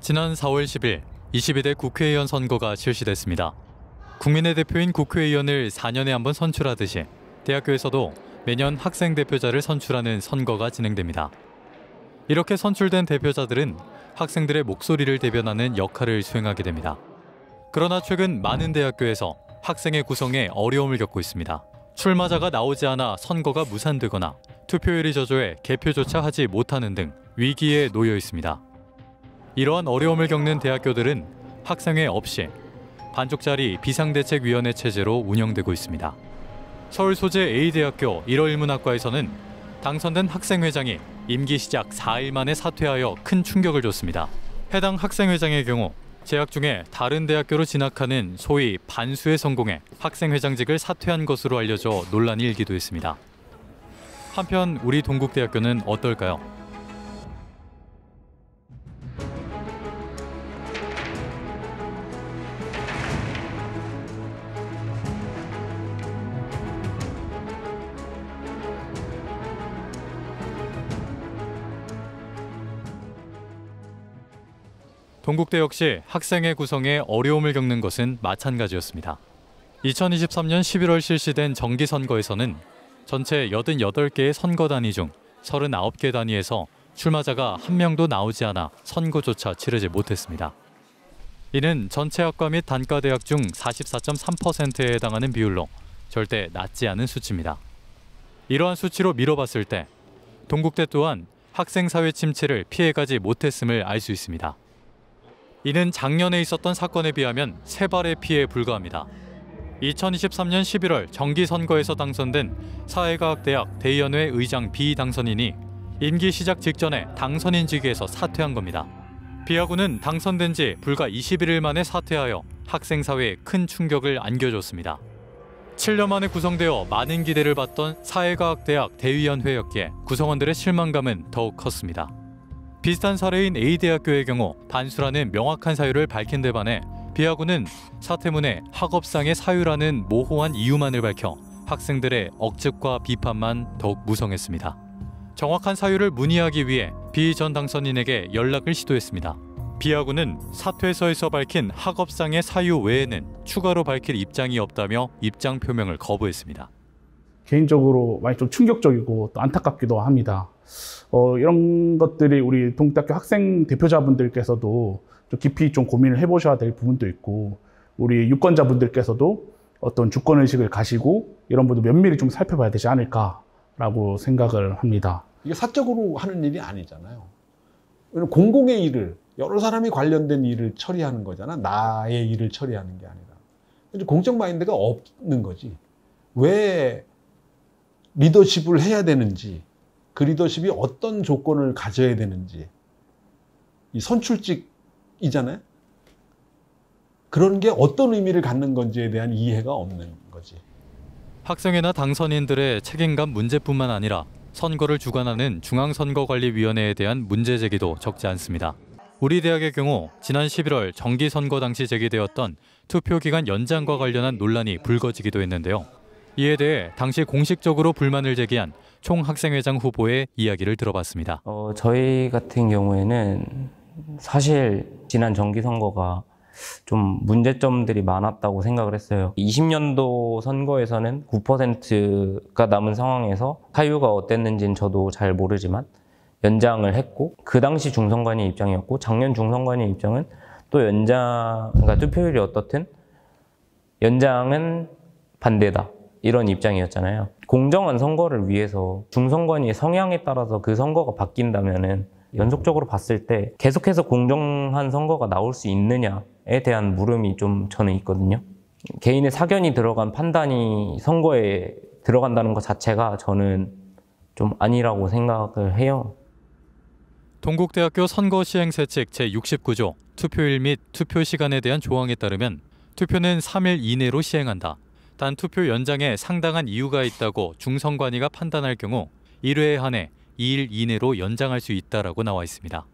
지난 4월 10일 22대 국회의원 선거가 실시됐습니다. 국민의 대표인 국회의원을 4년에 한 번 선출하듯이 대학교에서도 매년 학생 대표자를 선출하는 선거가 진행됩니다. 이렇게 선출된 대표자들은 학생들의 목소리를 대변하는 역할을 수행하게 됩니다. 그러나 최근 많은 대학교에서 학생의 구성에 어려움을 겪고 있습니다. 출마자가 나오지 않아 선거가 무산되거나 투표율이 저조해 개표조차 하지 못하는 등 위기에 놓여 있습니다. 이러한 어려움을 겪는 대학교들은 학생회 없이 반쪽짜리 비상대책위원회 체제로 운영되고 있습니다. 서울 소재 A대학교 1월1문학과에서는 당선된 학생회장이 임기 시작 4일 만에 사퇴하여 큰 충격을 줬습니다. 해당 학생회장의 경우 재학 중에 다른 대학교로 진학하는 소위 반수에 성공해 학생회장직을 사퇴한 것으로 알려져 논란이 일기도 했습니다. 한편 우리 동국대학교는 어떨까요? 동국대 역시 학생회 구성에 어려움을 겪는 것은 마찬가지였습니다. 2023년 11월 실시된 정기선거에서는 전체 88개의 선거단위 중 39개 단위에서 출마자가 한 명도 나오지 않아 선거조차 치르지 못했습니다. 이는 전체 학과 및 단과대학 중 44.3%에 해당하는 비율로 절대 낮지 않은 수치입니다. 이러한 수치로 미뤄봤을 때 동국대 또한 학생사회 침체를 피해가지 못했음을 알 수 있습니다. 이는 작년에 있었던 사건에 비하면 3발의 피해에 불과합니다. 2023년 11월 정기선거에서 당선된 사회과학대학 대의원회 의장 비당선인이 임기 시작 직전에 당선인직에서 사퇴한 겁니다. 비아군은 당선된 지 불과 21일 만에 사퇴하여 학생사회에 큰 충격을 안겨줬습니다. 7년 만에 구성되어 많은 기대를 받던 사회과학대학 대의원회였기에 구성원들의 실망감은 더욱 컸습니다. 비슷한 사례인 A대학교의 경우 반수라는 명확한 사유를 밝힌 데 반해 비아군은 사퇴문에 학업상의 사유라는 모호한 이유만을 밝혀 학생들의 억측과 비판만 더욱 무성했습니다. 정확한 사유를 문의하기 위해 비 전 당선인에게 연락을 시도했습니다. 비아군은 사퇴서에서 밝힌 학업상의 사유 외에는 추가로 밝힐 입장이 없다며 입장 표명을 거부했습니다. 개인적으로 많이 좀 충격적이고 또 안타깝기도 합니다. 이런 것들이 우리 동국대학교 학생 대표자분들께서도 좀 깊이 좀 고민을 해보셔야 될 부분도 있고, 우리 유권자분들께서도 어떤 주권의식을 가시고 이런 부분도 면밀히 좀 살펴봐야 되지 않을까라고 생각을 합니다. 이게 사적으로 하는 일이 아니잖아요. 공공의 일을, 여러 사람이 관련된 일을 처리하는 거잖아. 나의 일을 처리하는 게 아니라. 공적 마인드가 없는 거지. 왜 리더십을 해야 되는지, 그 리더십이 어떤 조건을 가져야 되는지, 이 선출직이잖아요. 그런 게 어떤 의미를 갖는 건지에 대한 이해가 없는 거지. 학생회나 당선인들의 책임감 문제뿐만 아니라 선거를 주관하는 중앙선거관리위원회에 대한 문제 제기도 적지 않습니다. 우리 대학의 경우 지난 11월 정기선거 당시 제기되었던 투표기간 연장과 관련한 논란이 불거지기도 했는데요. 이에 대해 당시 공식적으로 불만을 제기한 총학생회장 후보의 이야기를 들어봤습니다. 저희 같은 경우에는 사실 지난 정기선거가 좀 문제점들이 많았다고 생각을 했어요. 20년도 선거에서는 9%가 남은 상황에서 사유가 어땠는지는 저도 잘 모르지만 연장을 했고, 그 당시 중선관위 입장이었고, 작년 중선관위 입장은 또 그러니까 투표율이 어떻든 연장은 반대다, 이런 입장이었잖아요. 공정한 선거를 위해서 중선관위의 성향에 따라서 그 선거가 바뀐다면은 연속적으로 봤을 때 계속해서 공정한 선거가 나올 수 있느냐에 대한 물음이 좀 저는 있거든요. 개인의 사견이 들어간 판단이 선거에 들어간다는 것 자체가 저는 좀 아니라고 생각을 해요. 동국대학교 선거시행세칙 제69조 투표일 및 투표 시간에 대한 조항에 따르면 투표는 3일 이내로 시행한다. 단 투표 연장에 상당한 이유가 있다고 중선관위가 판단할 경우 1회에 한해 2일 이내로 연장할 수 있다라고 나와 있습니다.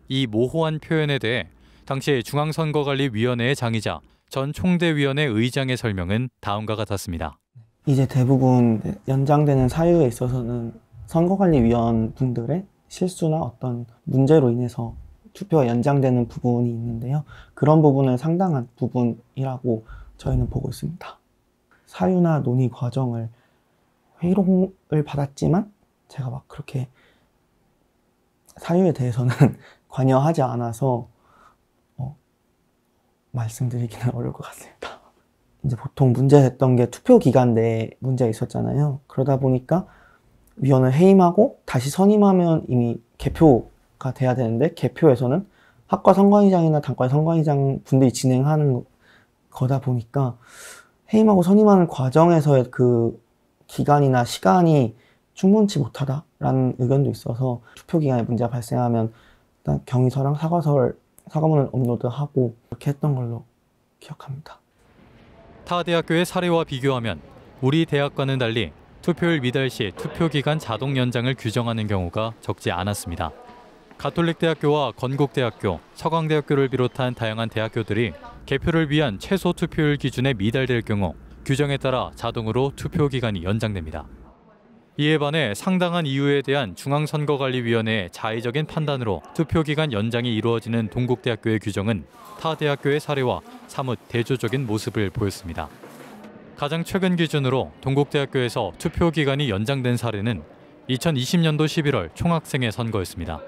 이 모호한 표현에 대해 당시 중앙선거관리위원회의 장이자 전 총대위원회 의장의 설명은 다음과 같았습니다. 이제 대부분 연장되는 사유에 있어서는 선거관리위원 분들의 실수나 어떤 문제로 인해서 투표가 연장되는 부분이 있는데요. 그런 부분은 상당한 부분이라고 저희는 보고 있습니다. 사유나 논의 과정을 회의록을 받았지만 제가 막 그렇게 사유에 대해서는 관여하지 않아서 말씀드리기는 어려울 것 같습니다. 이제 보통 문제됐던 게 투표 기간 내에 문제가 있었잖아요. 그러다 보니까 위원을 해임하고 다시 선임하면 이미 개표가 돼야 되는데 개표에서는 학과 선관위장이나 단과 선관위장 분들이 진행하는 거다 보니까 해임하고 선임하는 과정에서의 그 기간이나 시간이 충분치 못하다라는 의견도 있어서 투표 기간에 문제가 발생하면 일단 경위서랑 사과문을 업로드하고 그렇게 했던 걸로 기억합니다. 타 대학교의 사례와 비교하면 우리 대학과는 달리 투표율 미달 시 투표 기간 자동 연장을 규정하는 경우가 적지 않았습니다. 가톨릭대학교와 건국대학교, 서강대학교를 비롯한 다양한 대학교들이 개표를 위한 최소 투표율 기준에 미달될 경우 규정에 따라 자동으로 투표 기간이 연장됩니다. 이에 반해 상당한 이유에 대한 중앙선거관리위원회의 자의적인 판단으로 투표기간 연장이 이루어지는 동국대학교의 규정은 타 대학교의 사례와 사뭇 대조적인 모습을 보였습니다. 가장 최근 기준으로 동국대학교에서 투표기간이 연장된 사례는 2020년도 11월 총학생회 선거였습니다.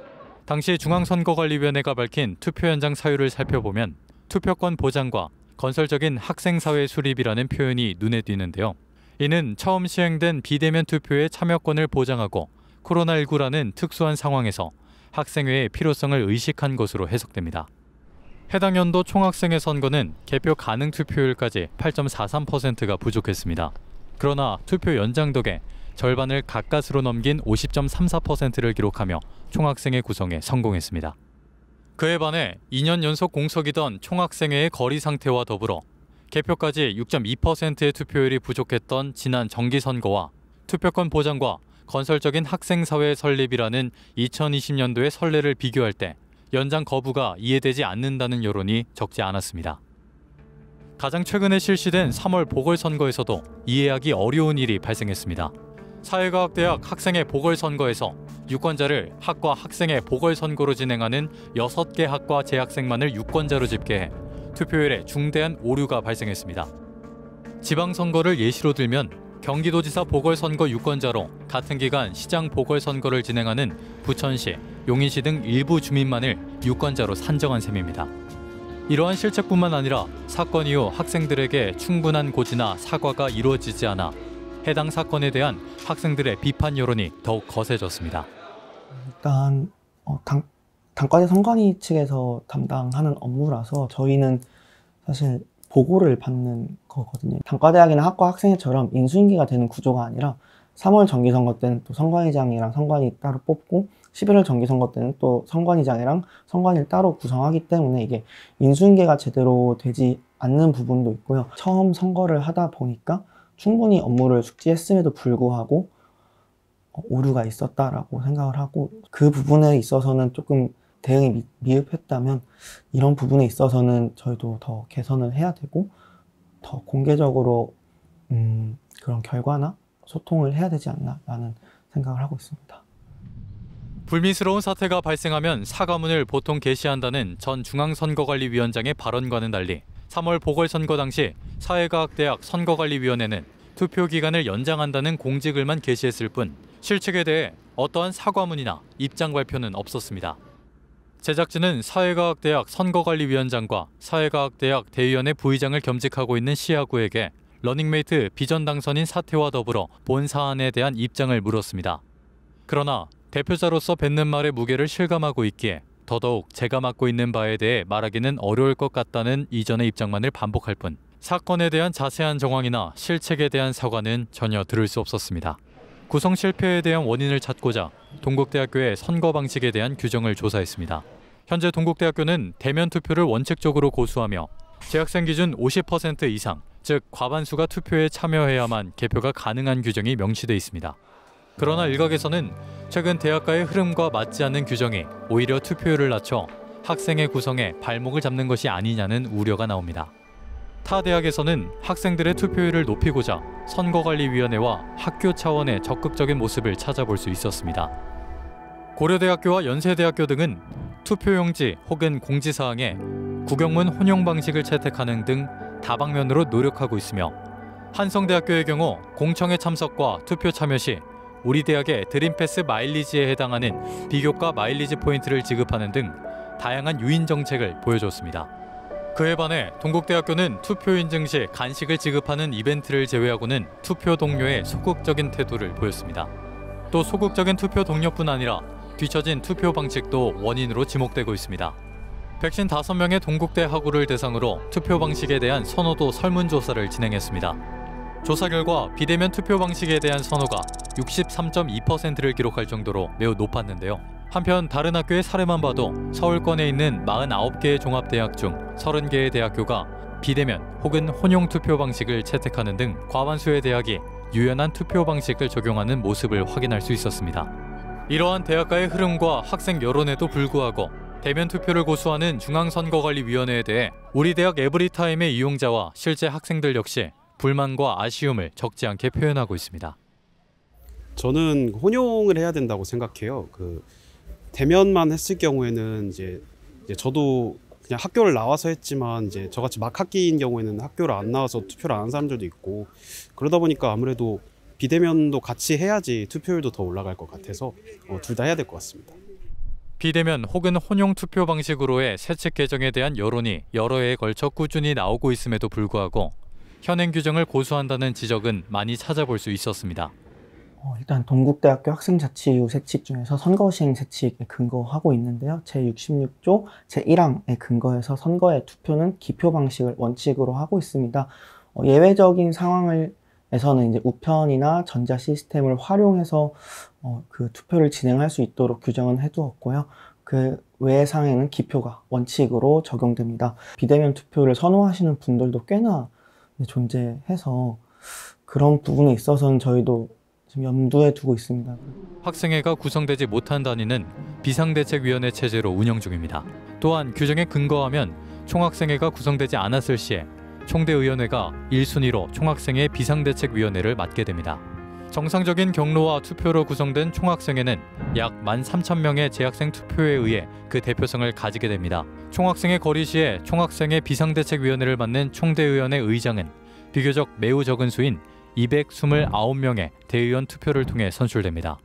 당시 중앙선거관리위원회가 밝힌 투표 연장 사유를 살펴보면 투표권 보장과 건설적인 학생사회 수립이라는 표현이 눈에 띄는데요. 이는 처음 시행된 비대면 투표의 참여권을 보장하고 코로나19라는 특수한 상황에서 학생회의 필요성을 의식한 것으로 해석됩니다. 해당 연도 총학생회 선거는 개표 가능 투표율까지 8.43%가 부족했습니다. 그러나 투표 연장 덕에 절반을 가까스로 넘긴 50.34%를 기록하며 총학생회 구성에 성공했습니다. 그에 반해 2년 연속 공석이던 총학생회의 거리 상태와 더불어 개표까지 6.2%의 투표율이 부족했던 지난 정기선거와 투표권 보장과 건설적인 학생사회 설립이라는 2020년도의 선례를 비교할 때 연장 거부가 이해되지 않는다는 여론이 적지 않았습니다. 가장 최근에 실시된 3월 보궐선거에서도 이해하기 어려운 일이 발생했습니다. 사회과학대학 학생회 보궐선거에서 유권자를 학과 학생회 보궐선거로 진행하는 6개 학과 재학생만을 유권자로 집계해 투표율에 중대한 오류가 발생했습니다. 지방선거를 예시로 들면 경기도지사 보궐선거 유권자로 같은 기간 시장 보궐선거를 진행하는 부천시, 용인시 등 일부 주민만을 유권자로 산정한 셈입니다. 이러한 실책뿐만 아니라 사건 이후 학생들에게 충분한 고지나 사과가 이루어지지 않아 해당 사건에 대한 학생들의 비판 여론이 더욱 거세졌습니다. 일단 단과대 선관위 측에서 담당하는 업무라서 저희는 사실 보고를 받는 거거든요. 단과대학이나 학과 학생회처럼 인수인계가 되는 구조가 아니라 3월 정기선거 때는 또 선관위장이랑 선관위 따로 뽑고 11월 정기선거 때는 또 선관위장이랑 선관위를 따로 구성하기 때문에 이게 인수인계가 제대로 되지 않는 부분도 있고요. 처음 선거를 하다 보니까 충분히 업무를 숙지했음에도 불구하고 오류가 있었다라고 생각을 하고 그 부분에 있어서는 조금 대응이 미흡했다면 이런 부분에 있어서는 저희도 더 개선을 해야 되고 더 공개적으로 그런 결과나 소통을 해야 되지 않나라는 생각을 하고 있습니다. 불미스러운 사태가 발생하면 사과문을 보통 게시한다는 전 중앙선거관리위원장의 발언과는 달리 3월 보궐선거 당시 사회과학대학 선거관리위원회는 투표 기간을 연장한다는 공지글만 게시했을 뿐 실책에 대해 어떠한 사과문이나 입장 발표는 없었습니다. 제작진은 사회과학대학 선거관리위원장과 사회과학대학 대위원회 부의장을 겸직하고 있는 시아구에게 러닝메이트 비전 당선인 사태와 더불어 본 사안에 대한 입장을 물었습니다. 그러나 대표자로서 뱉는 말의 무게를 실감하고 있기에 더더욱 제가 맡고 있는 바에 대해 말하기는 어려울 것 같다는 이전의 입장만을 반복할 뿐 사건에 대한 자세한 정황이나 실책에 대한 사과는 전혀 들을 수 없었습니다. 구성 실패에 대한 원인을 찾고자 동국대학교의 선거 방식에 대한 규정을 조사했습니다. 현재 동국대학교는 대면 투표를 원칙적으로 고수하며 재학생 기준 50% 이상, 즉 과반수가 투표에 참여해야만 개표가 가능한 규정이 명시돼 있습니다. 그러나 일각에서는 최근 대학가의 흐름과 맞지 않는 규정이 오히려 투표율을 낮춰 학생의 구성에 발목을 잡는 것이 아니냐는 우려가 나옵니다. 타 대학에서는 학생들의 투표율을 높이고자 선거관리위원회와 학교 차원의 적극적인 모습을 찾아볼 수 있었습니다. 고려대학교와 연세대학교 등은 투표용지 혹은 공지사항에 구경문 혼용 방식을 채택하는 등 다방면으로 노력하고 있으며 한성대학교의 경우 공청회 참석과 투표 참여 시 우리 대학의 드림패스 마일리지에 해당하는 비교과 마일리지 포인트를 지급하는 등 다양한 유인 정책을 보여줬습니다. 그에 반해 동국대학교는 투표 인증 시 간식을 지급하는 이벤트를 제외하고는 투표 동료의 소극적인 태도를 보였습니다. 또 소극적인 투표 동료뿐 아니라 뒤처진 투표 방식도 원인으로 지목되고 있습니다. 백신 5명의 동국대 학우를 대상으로 투표 방식에 대한 선호도 설문조사를 진행했습니다. 조사 결과 비대면 투표 방식에 대한 선호가 63.2%를 기록할 정도로 매우 높았는데요. 한편 다른 학교의 사례만 봐도 서울권에 있는 49개의 종합대학 중 30개의 대학교가 비대면 혹은 혼용 투표 방식을 채택하는 등 과반수의 대학이 유연한 투표 방식을 적용하는 모습을 확인할 수 있었습니다. 이러한 대학가의 흐름과 학생 여론에도 불구하고 대면 투표를 고수하는 중앙선거관리위원회에 대해 우리 대학 에브리타임의 이용자와 실제 학생들 역시 불만과 아쉬움을 적지 않게 표현하고 있습니다. 저는 혼용을 해야 된다고 생각해요. 대면만 했을 경우에는 이제 저도 그냥 학교를 나와서 했지만 이제 저같이 막 학기인 경우에는 학교를 안 나와서 투표를 안 하는 사람들도 있고 그러다 보니까 아무래도 비대면도 같이 해야지 투표율도 더 올라갈 것 같아서 둘 다 해야 될 것 같습니다. 비대면 혹은 혼용 투표 방식으로의 세칙 개정에 대한 여론이 여러 해에 걸쳐 꾸준히 나오고 있음에도 불구하고 현행 규정을 고수한다는 지적은 많이 찾아볼 수 있었습니다. 일단 동국대학교 학생자치이유 세칙 중에서 선거시행 세칙에 근거하고 있는데요. 제66조 제1항에 근거해서 선거의 투표는 기표 방식을 원칙으로 하고 있습니다. 예외적인 상황에서는 이제 우편이나 전자 시스템을 활용해서 그 투표를 진행할 수 있도록 규정은 해두었고요. 그 외의 상황에는 기표가 원칙으로 적용됩니다. 비대면 투표를 선호하시는 분들도 꽤나 존재해서 그런 부분에 있어서는 저희도 지금 염두에 두고 있습니다. 학생회가 구성되지 못한 단위는 비상대책위원회 체제로 운영 중입니다. 또한 규정에 근거하면 총학생회가 구성되지 않았을 시에 총대의원회가 1순위로 총학생회 비상대책위원회를 맡게 됩니다. 정상적인 경로와 투표로 구성된 총학생회는 약 13,000명의 재학생 투표에 의해 그 대표성을 가지게 됩니다. 총학생회 거리 시에 총학생회 비상대책위원회를 맡는 총대의원의 의장은 비교적 매우 적은 수인 229명의 대의원 투표를 통해 선출됩니다.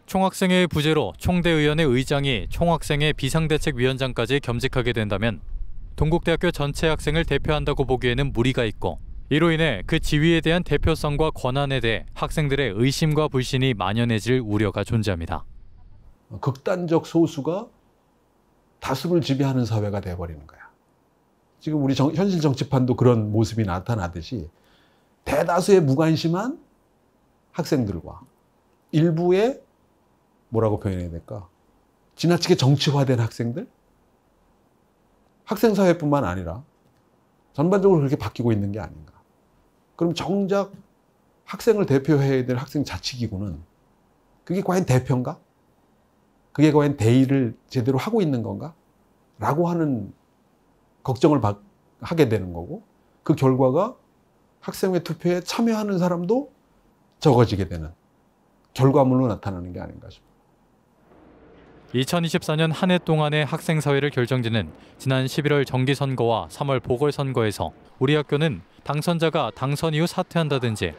총학생회의 부재로 총대의원의 의장이 총학생회 비상대책위원장까지 겸직하게 된다면 동국대학교 전체 학생을 대표한다고 보기에는 무리가 있고 이로 인해 그 지위에 대한 대표성과 권한에 대해 학생들의 의심과 불신이 만연해질 우려가 존재합니다. 극단적 소수가 다수를 지배하는 사회가 돼버리는 거야. 지금 우리 현실 정치판도 그런 모습이 나타나듯이 대다수의 무관심한 학생들과 일부의 뭐라고 표현해야 될까? 지나치게 정치화된 학생들? 학생사회뿐만 아니라 전반적으로 그렇게 바뀌고 있는 게 아닌가. 그럼 정작 학생을 대표해야 될 학생자치기구는 그게 과연 대표인가? 그게 과연 대의를 제대로 하고 있는 건가? 라고 하는 걱정을 하게 되는 거고 그 결과가 학생회 투표에 참여하는 사람도 적어지게 되는 결과물로 나타나는 게 아닌가 싶어요. 2024년 한 해 동안의 학생사회를 결정짓는 지난 11월 정기선거와 3월 보궐선거에서 우리 학교는 당선자가 당선 이후 사퇴한다든지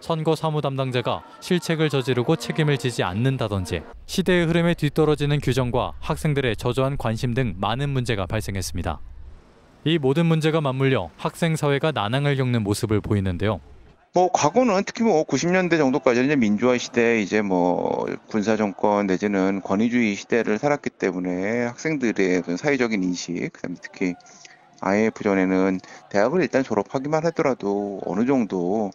선거 사무 담당자가 실책을 저지르고 책임을 지지 않는다든지 시대의 흐름에 뒤떨어지는 규정과 학생들의 저조한 관심 등 많은 문제가 발생했습니다. 이 모든 문제가 맞물려 학생사회가 난항을 겪는 모습을 보이는데요. 과거는 특히 90년대 정도까지는 이제 민주화 시대 이제 군사 정권 내지는 권위주의 시대를 살았기 때문에 학생들의 어떤 사회적인 인식, 그다음에 특히 IMF 전에는 대학을 일단 졸업하기만 하더라도 어느 정도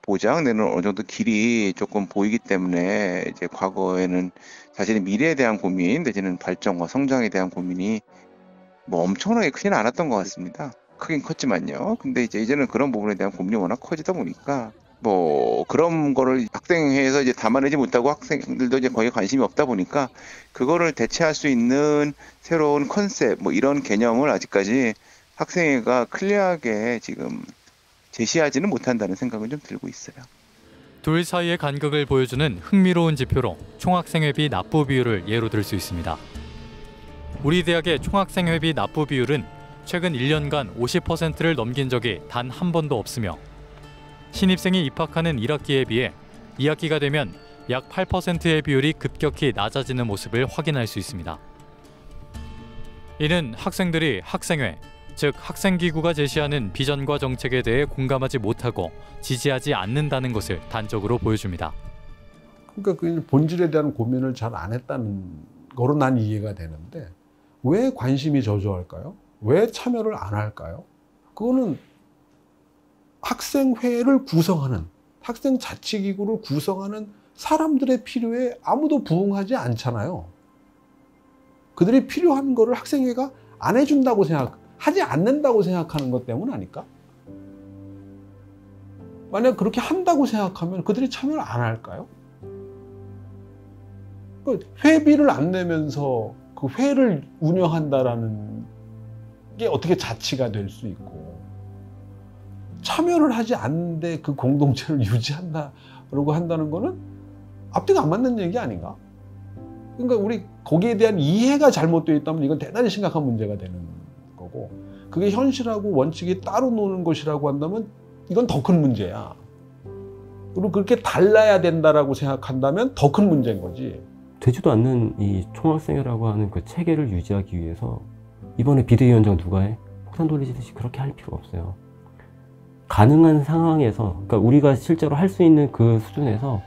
보장 내는 어느 정도 길이 조금 보이기 때문에 이제 과거에는 자신의 미래에 대한 고민 내지는 발전과 성장에 대한 고민이 엄청나게 크지는 않았던 것 같습니다. 크긴 컸지만요. 근데 이제는 그런 부분에 대한 고민이 워낙 커지다 보니까 그런 거를 학생회에서 이제 담아내지 못하고 학생들도 이제 거기에 관심이 없다 보니까 그거를 대체할 수 있는 새로운 컨셉 이런 개념을 아직까지 학생회가 클리어하게 지금 제시하지는 못한다는 생각은 좀 들고 있어요. 둘 사이의 간극을 보여주는 흥미로운 지표로 총학생회비 납부 비율을 예로 들 수 있습니다. 우리 대학의 총학생회비 납부 비율은 최근 1년간 50%를 넘긴 적이 단 한 번도 없으며 신입생이 입학하는 1학기에 비해 2학기가 되면 약 8%의 비율이 급격히 낮아지는 모습을 확인할 수 있습니다. 이는 학생들이 학생회, 즉 학생기구가 제시하는 비전과 정책에 대해 공감하지 못하고 지지하지 않는다는 것을 단적으로 보여줍니다. 그러니까 그 본질에 대한 고민을 잘 안 했다는 거로 난 이해가 되는데 왜 관심이 저조할까요? 왜 참여를 안 할까요? 그거는 학생회를 구성하는, 학생자치기구를 구성하는 사람들의 필요에 아무도 부응하지 않잖아요. 그들이 필요한 거를 학생회가 안 해준다고 하지 않는다고 생각하는 것 때문 아닐까? 만약 그렇게 한다고 생각하면 그들이 참여를 안 할까요? 회비를 안 내면서 그 회를 운영한다라는 게 어떻게 자치가 될 수 있고, 참여를 하지 않는데 그 공동체를 유지한다라고 한다는 거는 앞뒤가 안 맞는 얘기 아닌가? 그러니까 우리 거기에 대한 이해가 잘못되어 있다면 이건 대단히 심각한 문제가 되는 거고, 그게 현실하고 원칙이 따로 노는 것이라고 한다면 이건 더 큰 문제야. 그리고 그렇게 달라야 된다라고 생각한다면 더 큰 문제인 거지. 되지도 않는 이 총학생회라고 하는 그 체계를 유지하기 위해서 이번에 비대위원장 누가 해? 폭탄 돌리듯이 그렇게 할 필요가 없어요. 가능한 상황에서, 그러니까 우리가 실제로 할 수 있는 그 수준에서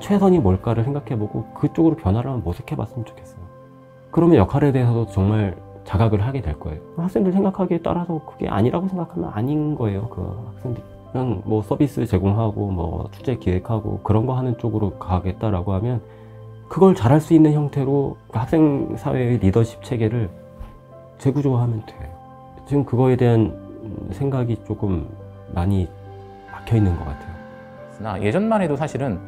최선이 뭘까를 생각해보고 그쪽으로 변화를 한번 모색해봤으면 좋겠어요. 그러면 역할에 대해서도 정말 자각을 하게 될 거예요. 학생들 생각하기에 따라서 그게 아니라고 생각하면 아닌 거예요. 그 학생들이 그냥 뭐 서비스 제공하고 뭐 축제 기획하고 그런 거 하는 쪽으로 가겠다라고 하면 그걸 잘할 수 있는 형태로 학생 사회의 리더십 체계를 재구조하면 돼요. 지금 그거에 대한 생각이 조금 많이 막혀 있는 것 같아요. 예전만 해도 사실은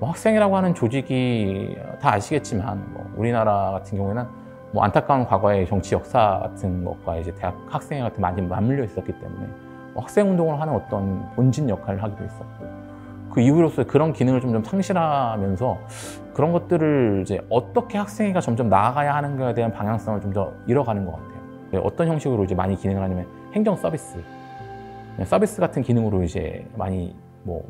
뭐 학생이라고 하는 조직이 다 아시겠지만 뭐 우리나라 같은 경우에는 뭐 안타까운 과거의 정치 역사 같은 것과 이제 대학 학생회 같은 많이 맞물려 있었기 때문에 뭐 학생 운동을 하는 어떤 본진 역할을 하기도 했었고, 그 이후로서 그런 기능을 좀 상실하면서 그런 것들을 이제 어떻게 학생회가 점점 나아가야 하는 것에 대한 방향성을 좀 더 잃어가는 것 같아요. 어떤 형식으로 이제 많이 기능을 하냐면 행정 서비스 같은 기능으로 이제 많이 뭐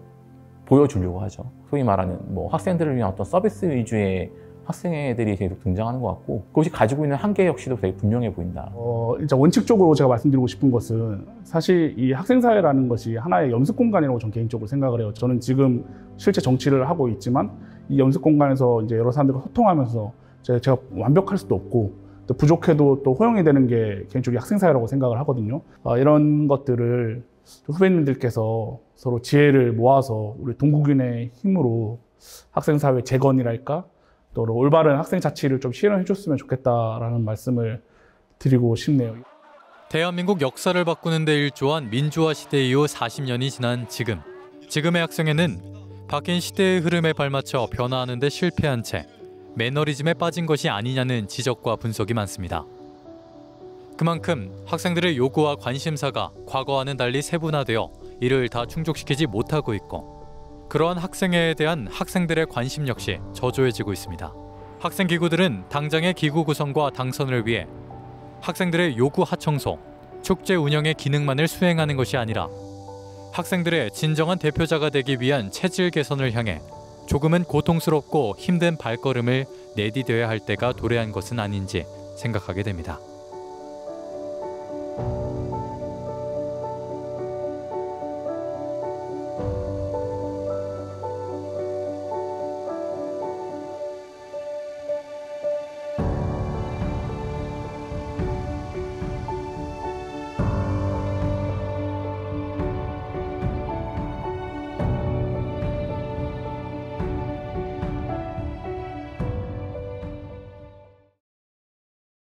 보여주려고 하죠. 소위 말하는 뭐 학생들을 위한 어떤 서비스 위주의 학생회들이 계속 등장하는 것 같고, 그것이 가지고 있는 한계 역시도 되게 분명해 보인다. 진짜 원칙적으로 제가 말씀드리고 싶은 것은 사실 이 학생사회라는 것이 하나의 연습 공간이라고 저는 개인적으로 생각을 해요. 저는 지금 실제 정치를 하고 있지만 이 연습 공간에서 이제 여러 사람들과 소통하면서 제가 완벽할 수도 없고 또 부족해도 또 허용이 되는 게 개인적으로 학생사회라고 생각을 하거든요. 이런 것들을 후배님들께서 서로 지혜를 모아서 우리 동국인의 힘으로 학생사회 재건이랄까, 또 올바른 학생 자치를 좀 실현해 줬으면 좋겠다라는 말씀을 드리고 싶네요. 대한민국 역사를 바꾸는 데 일조한 민주화 시대 이후 40년이 지난 지금의 학생회는 바뀐 시대의 흐름에 발맞춰 변화하는 데 실패한 채 매너리즘에 빠진 것이 아니냐는 지적과 분석이 많습니다. 그만큼 학생들의 요구와 관심사가 과거와는 달리 세분화되어 이를 다 충족시키지 못하고 있고, 그러한 학생회에 대한 학생들의 관심 역시 저조해지고 있습니다. 학생기구들은 당장의 기구 구성과 당선을 위해 학생들의 요구 하청소, 축제 운영의 기능만을 수행하는 것이 아니라 학생들의 진정한 대표자가 되기 위한 체질 개선을 향해 조금은 고통스럽고 힘든 발걸음을 내디뎌야 할 때가 도래한 것은 아닌지 생각하게 됩니다.